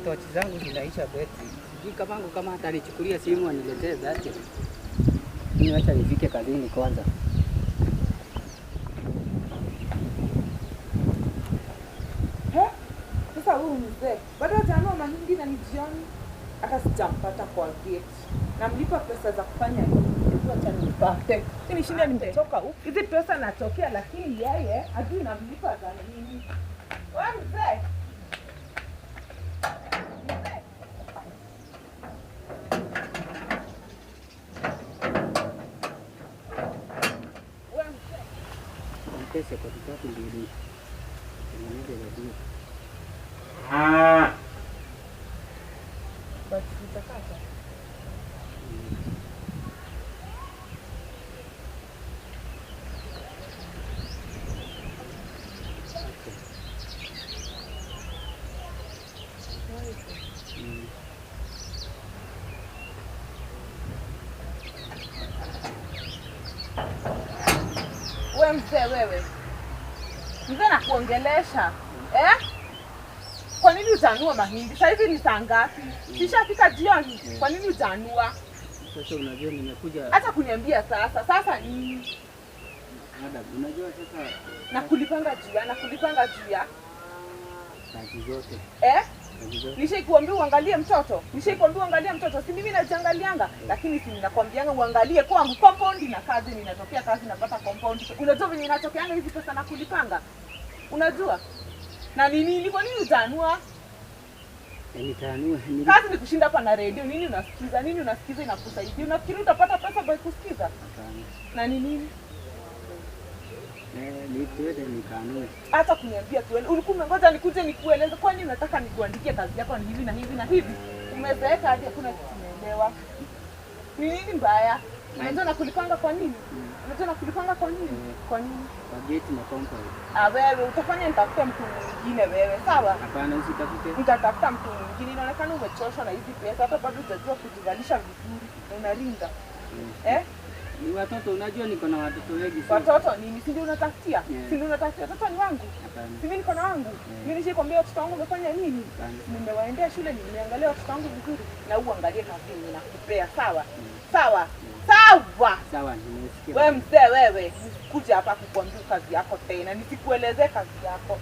tochi zangu zinaisha betri. Sijui kama hata nichukulia simu aniletee zake. Mimi acha nifike kazini kwanza. Sasa huyu mzee bado hajanunua mahindi na ni jioni, hata sijampata kwa gate. Namlipa pesa za kufanya nini? Acha nipate. Mimi shinda nimetoka huko. Hizi pesa natokea, lakini yeye hajui namlipa za nini. Wewe mzee. Pesa kwa kitatu mbili. Niende lazima. Basi tutakata. Wewe mzee wewe. Mzee nakuongelesha. Kwa nini utanua mahindi? Sasa hivi ni saa ngapi? Sishafika jioni. Kwa nini utanua? Sasa unajua nimekuja. Hata kuniambia sasa. Sasa nini? Madam, unajua sasa nakulipanga juu ya kazi zote. Nishaikuambia uangalie mtoto. Si mimi najiangalianga, lakini si ninakwambianga uangalie kwangu compound na kazi ninatokea kazi napata compound. Unajua venye natokeanga hizi pesa nakulipanga. Unajua? Na nini kwa nini utanua? Nitanua. Kazi ni kushinda hapa na radio. Nini unasikiza inakusaidia? Unafikiri utapata pesa by kusikiza? Hapana. Na nini? Nikwende nikanue. Hata kuniambia tu ulikuwa umengoja nikuje nikueleze kwa nini unataka nikuandikie kazi yako ni hivi na hivi na hivi. Umezeeka hadi hakuna kitu unaelewa. Ni nini mbaya? Unajua nakulipanga kwa nini? Kwa nini? Kwa gate na compound. Wewe utafanya nitafuta mtu mwingine wewe, sawa? Hapana, usitafute. Nitatafuta mtu mwingine. Inaonekana umechoshwa na hizi pesa, hata bado hujajua kujivalisha vizuri. Unarinda. Ni watoto, unajua niko na watoto wengi sana. Watoto nini? Si ndio unatafutia? Si ndio unatafutia? Watoto ni wangu. Si mimi niko na wangu. Mimi nishikwambia watoto wangu wamefanya nini? Nimewaendea shule, nimeangalia watoto wangu vizuri na uangalie kazi ninakupea, sawa? Sawa. Nimesikia. Wewe mzee wewe, kuja hapa kukuambia kazi yako tena. Nisikuelezee kazi yako.